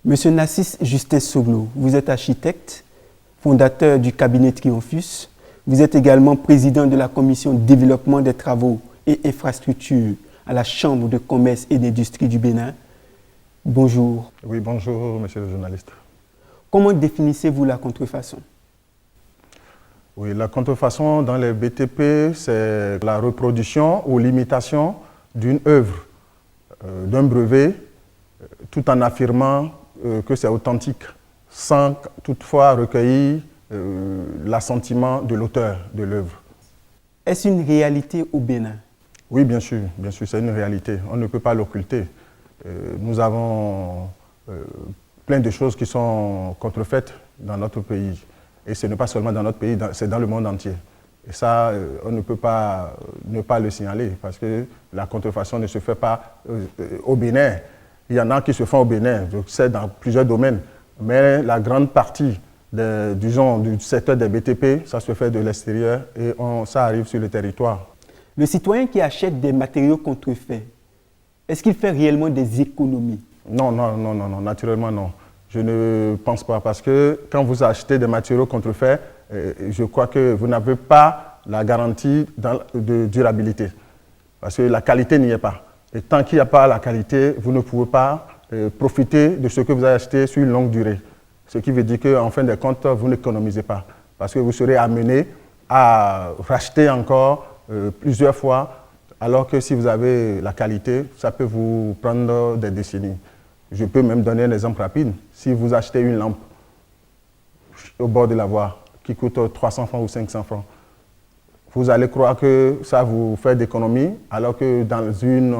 Monsieur Narcisse Justin Soglo, vous êtes architecte, fondateur du cabinet Triomphus. Vous êtes également président de la commission développement des travaux et infrastructures à la Chambre de commerce et d'industrie du Bénin. Bonjour. Oui, bonjour, monsieur le journaliste. Comment définissez-vous la contrefaçon? Oui, la contrefaçon dans les BTP, c'est la reproduction ou l'imitation d'une œuvre, d'un brevet, tout en affirmant que c'est authentique, sans toutefois recueillir l'assentiment de l'auteur de l'œuvre. Est-ce une réalité au Bénin? Oui, bien sûr, c'est une réalité. On ne peut pas l'occulter. Nous avons plein de choses qui sont contrefaites dans notre pays. Et ce n'est pas seulement dans notre pays, c'est dans le monde entier. Et ça, on ne peut pas ne pas le signaler, parce que la contrefaçon ne se fait pas au Bénin. Il y en a qui se font au Bénin, je sais, dans plusieurs domaines. Mais la grande partie du secteur des BTP, ça se fait de l'extérieur et ça arrive sur le territoire. Le citoyen qui achète des matériaux contrefaits, est-ce qu'il fait réellement des économies? Non, naturellement non. Je ne pense pas, parce que quand vous achetez des matériaux contrefaits, je crois que vous n'avez pas la garantie de durabilité, parce que la qualité n'y est pas. Et tant qu'il n'y a pas la qualité, vous ne pouvez pas profiter de ce que vous avez acheté sur une longue durée. Ce qui veut dire qu'en fin de compte, vous n'économisez pas, parce que vous serez amené à racheter encore plusieurs fois, alors que si vous avez la qualité, ça peut vous prendre des décennies. Je peux même donner un exemple rapide. Si vous achetez une lampe au bord de la voie qui coûte 300 francs ou 500 francs, vous allez croire que ça vous fait d'économies, alors que dans une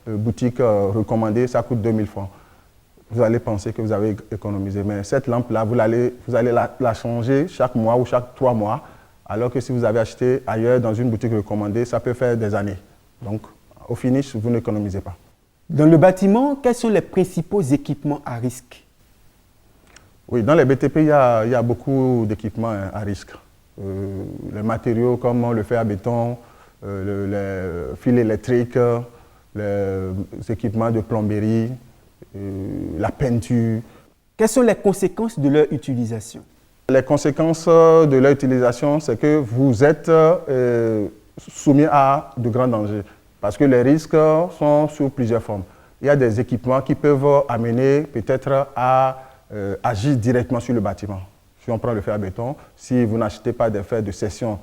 boutique recommandée, ça coûte 2000 francs. Vous allez penser que vous avez économisé. Mais cette lampe-là, vous allez la changer chaque mois ou chaque 3 mois, alors que si vous avez acheté ailleurs dans une boutique recommandée, ça peut faire des années. Donc, au finish, vous n'économisez pas. Dans le bâtiment, quels sont les principaux équipements à risque? Oui, dans les BTP, il y a beaucoup d'équipements à risque. Les matériaux comme le fer à béton, les fils électriques, les équipements de plomberie, la peinture. Quelles sont les conséquences de leur utilisation? Les conséquences de leur utilisation, c'est que vous êtes soumis à de grands dangers, parce que les risques sont sous plusieurs formes. Il y a des équipements qui peuvent amener peut-être à agir directement sur le bâtiment. Si on prend le fer à béton, si vous n'achetez pas des fers de section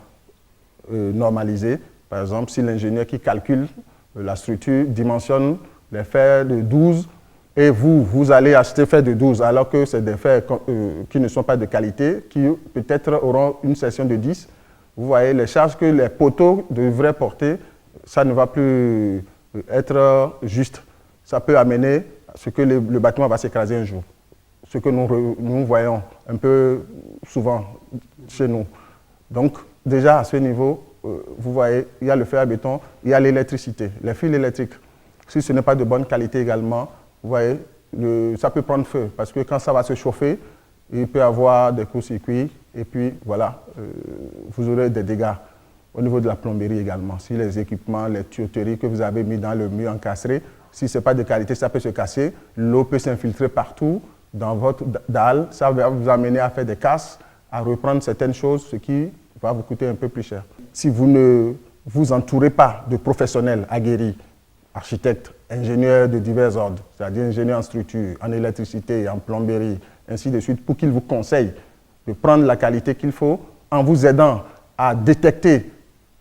normalisés, par exemple, si l'ingénieur qui calcule la structure dimensionne les fers de 12 et vous allez acheter fer de 12 alors que c'est des fers qui ne sont pas de qualité, qui peut-être auront une section de 10, vous voyez les charges que les poteaux devraient porter, ça ne va plus être juste. Ça peut amener à ce que le bâtiment va s'écraser un jour. Ce que nous voyons un peu souvent chez nous. Donc, déjà à ce niveau, vous voyez, il y a le fer à béton, il y a l'électricité, les fils électriques. Si ce n'est pas de bonne qualité également, vous voyez, ça peut prendre feu, parce que quand ça va se chauffer, il peut y avoir des courts-circuits, et puis voilà, vous aurez des dégâts. Au niveau de la plomberie également, si les équipements, les tuyauteries que vous avez mis dans le mur encastré, si ce n'est pas de qualité, ça peut se casser, l'eau peut s'infiltrer partout dans votre dalle, ça va vous amener à faire des casses, à reprendre certaines choses, ce qui va vous coûter un peu plus cher. Si vous ne vous entourez pas de professionnels aguerris, architectes, ingénieurs de divers ordres, c'est-à-dire ingénieurs en structure, en électricité, en plomberie, ainsi de suite, pour qu'ils vous conseillent de prendre la qualité qu'il faut, en vous aidant à détecter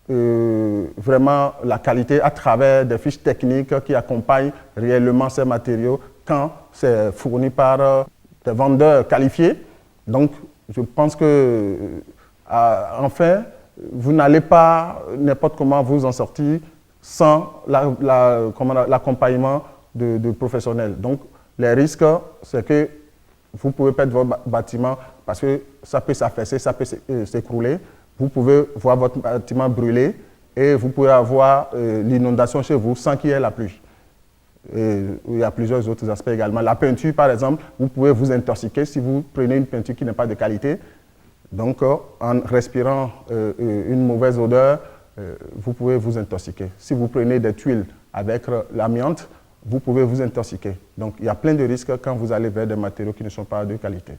vraiment la qualité à travers des fiches techniques qui accompagnent réellement ces matériaux quand c'est fourni par des vendeurs qualifiés. Donc, je pense que, enfin, vous n'allez pas n'importe comment vous en sortir sans l'accompagnement de professionnels. Donc, les risques, c'est que vous pouvez perdre votre bâtiment parce que ça peut s'affaisser, ça peut s'écrouler. Vous pouvez voir votre bâtiment brûler et vous pouvez avoir l'inondation chez vous sans qu'il y ait la pluie. Et il y a plusieurs autres aspects également. La peinture, par exemple, vous pouvez vous intoxiquer si vous prenez une peinture qui n'est pas de qualité. Donc, en respirant une mauvaise odeur, vous pouvez vous intoxiquer. Si vous prenez des tuiles avec l'amiante, vous pouvez vous intoxiquer. Donc, il y a plein de risques quand vous allez vers des matériaux qui ne sont pas de qualité.